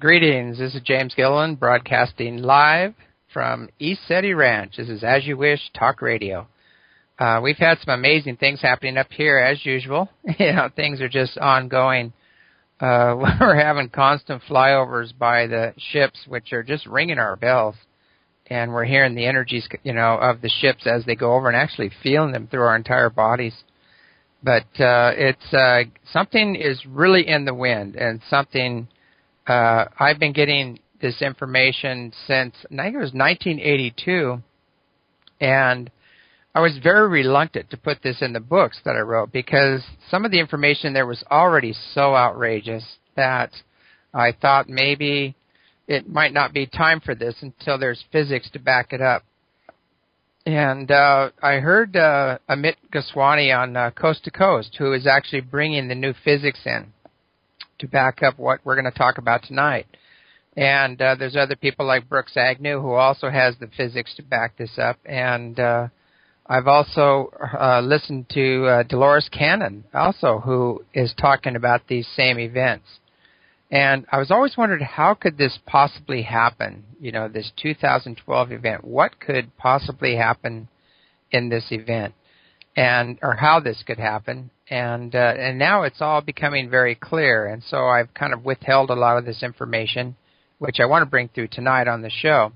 Greetings. This is James Gilliland broadcasting live from East City Ranch. This is As You Wish Talk Radio. We've had some amazing things happening up here as usual. Things are just ongoing. We're having constant flyovers by the ships, which are just ringing our bells. And we're hearing the energies, of the ships as they go over and actually feeling them through our entire bodies. But it's something is really in the wind, and something I've been getting this information since, I think it was 1982, and I was very reluctant to put this in the books that I wrote because some of the information there was already so outrageous that I thought maybe it might not be time for this until there's physics to back it up. And I heard Amit Goswami on Coast to Coast, who is actually bringing the new physics in to back up what we're going to talk about tonight. And there's other people like Brooks Agnew who also has the physics to back this up. And I've also listened to Dolores Cannon also, who is talking about these same events. And I was always wondering, how could this possibly happen, this 2012 event? What could possibly happen in this event, or how this could happen? And now it's all becoming very clear. And so I've kind of withheld a lot of this information, which I want to bring through tonight on the show.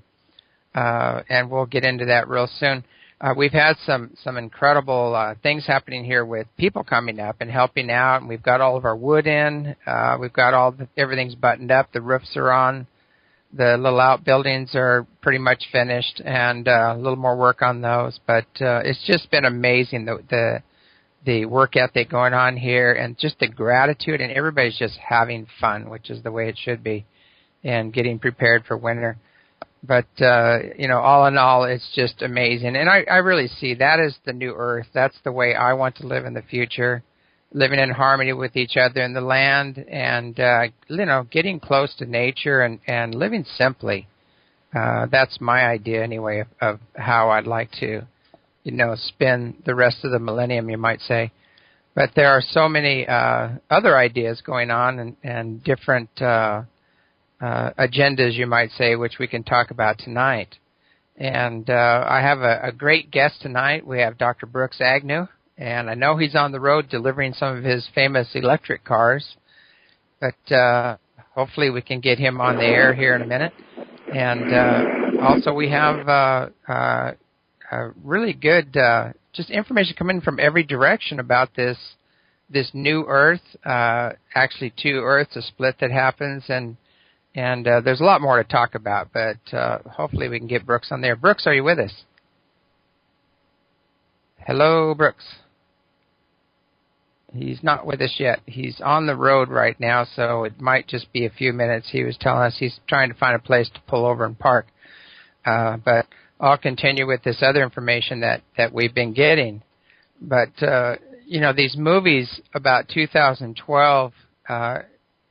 And we'll get into that real soon. We've had some incredible things happening here with people coming up and helping out. And we've got all of our wood in. We've got everything's buttoned up. The roofs are on. The little outbuildings are pretty much finished, and a little more work on those. But it's just been amazing, the work ethic going on here, and just the gratitude, and everybody's just having fun, which is the way it should be, and getting prepared for winter. But, all in all, it's just amazing. And I really see that as the new Earth. That's the way I want to live in the future, living in harmony with each other in the land, and, getting close to nature and living simply. That's my idea, anyway, of how I'd like to, spend the rest of the millennium, you might say. But there are so many other ideas going on and different agendas, you might say, which we can talk about tonight. And I have a great guest tonight. We have Dr. Brooks Agnew, and I know he's on the road delivering some of his famous electric cars, but hopefully we can get him on the air here in a minute. And also we have really good just information coming from every direction about this new Earth, actually two Earths, a split that happens, and there's a lot more to talk about, but hopefully we can get Brooks on there. Brooks, are you with us? Hello, Brooks. He's not with us yet. He's on the road right now, so it might just be a few minutes. He was telling us he's trying to find a place to pull over and park. But I'll continue with this other information that we've been getting. But, these movies about 2012,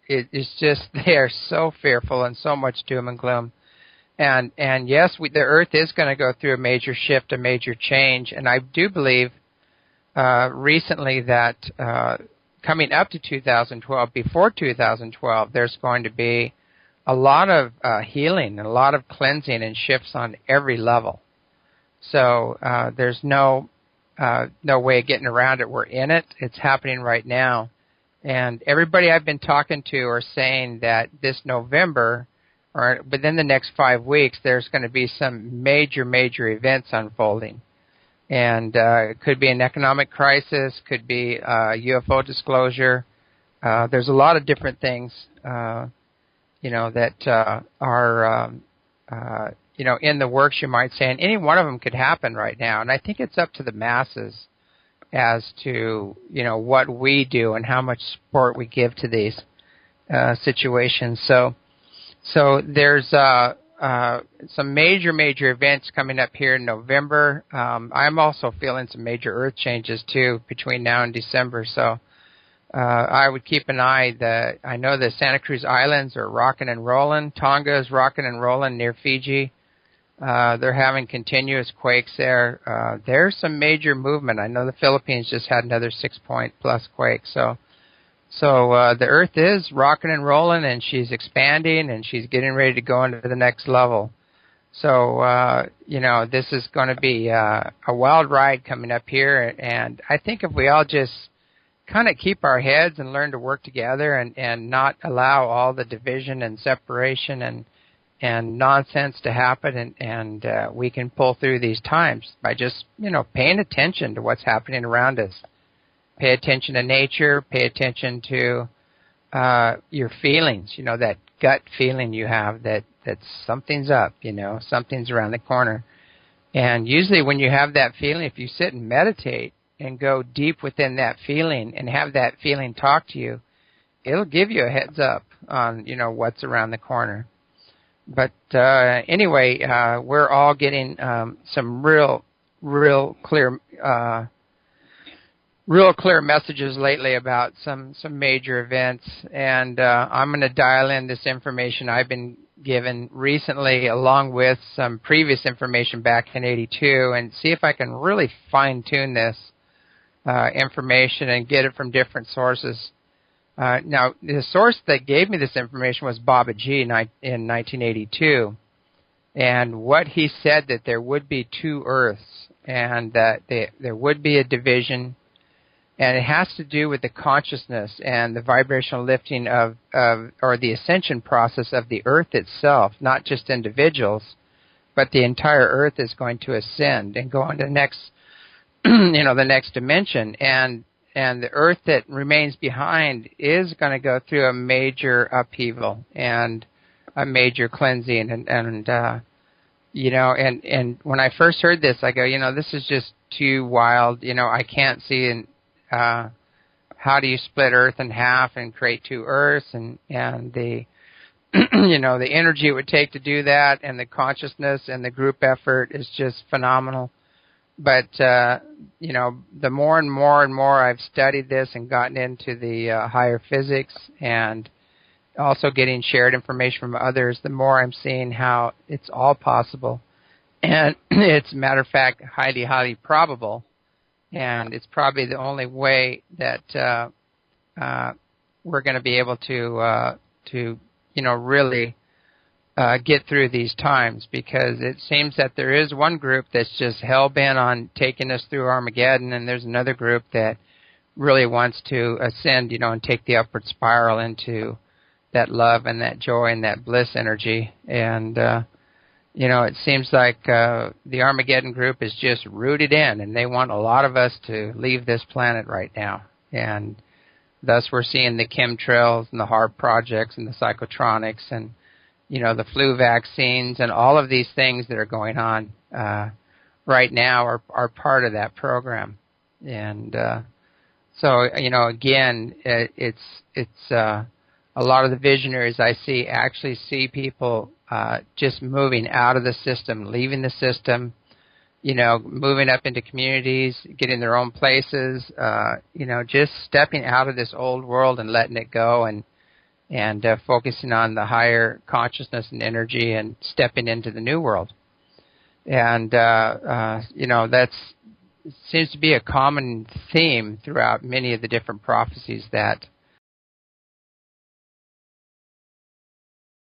it's just, they are so fearful and so much doom and gloom. And yes, the Earth is going to go through a major shift, a major change. And I do believe recently that coming up to 2012, before 2012, there's going to be a lot of healing and a lot of cleansing and shifts on every level. So there's no way of getting around it. We're in it. It's happening right now. And everybody I've been talking to are saying that this November, or within the next 5 weeks, there's going to be some major, major events unfolding. And it could be an economic crisis, could be UFO disclosure. There's a lot of different things, that are, in the works, you might say. And any one of them could happen right now. And I think it's up to the masses as to, what we do and how much support we give to these situations. So there's some major, major events coming up here in November. I'm also feeling some major Earth changes, too, between now and December. So I would keep an eye. I know the Santa Cruz Islands are rocking and rolling. Tonga is rocking and rolling near Fiji. They're having continuous quakes there. There's some major movement. I know the Philippines just had another 6-point plus quake. So So the Earth is rocking and rolling, and she's expanding, and she's getting ready to go into the next level. So, this is going to be a wild ride coming up here, and I think if we all just kind of keep our heads and learn to work together and not allow all the division and separation and nonsense to happen, and we can pull through these times by just, paying attention to what's happening around us. Pay attention to nature, pay attention to your feelings, that gut feeling you have that something's up, something's around the corner. And usually when you have that feeling, if you sit and meditate and go deep within that feeling and have that feeling talk to you, it'll give you a heads up on, what's around the corner. But anyway, we're all getting some real clear messages lately about some major events, and I'm going to dial in this information I've been given recently along with some previous information back in '82 and see if I can really fine-tune this information and get it from different sources. Now, the source that gave me this information was Baba G in 1982, and what he said that there would be two Earths and that there would be a division. And it has to do with the consciousness and the vibrational lifting or the ascension process of the Earth itself, not just individuals, but the entire Earth is going to ascend and go into the next, the next dimension. And the Earth that remains behind is going to go through a major upheaval and a major cleansing. And when I first heard this, I go, this is just too wild. I can't see how do you split Earth in half and create two Earths, and the the energy it would take to do that, and the consciousness and the group effort is just phenomenal. But the more and more I've studied this and gotten into the higher physics and also getting shared information from others, the more I'm seeing how it's all possible, and it's a matter of fact highly probable. And it's probably the only way that we're going to be able to really get through these times, because it seems that there is one group that's just hell-bent on taking us through Armageddon, and there's another group that really wants to ascend, and take the upward spiral into that love and that joy and that bliss energy. And it seems like the Armageddon group is just rooted in, and they want a lot of us to leave this planet right now. And thus we're seeing the chemtrails and the HARP projects and the psychotronics and, the flu vaccines and all of these things that are going on right now are part of that program. And so, again, it's a lot of the visionaries I see actually see people just moving out of the system, leaving the system, moving up into communities, getting their own places, just stepping out of this old world and letting it go and focusing on the higher consciousness and energy and stepping into the new world. And, that seems to be a common theme throughout many of the different prophecies that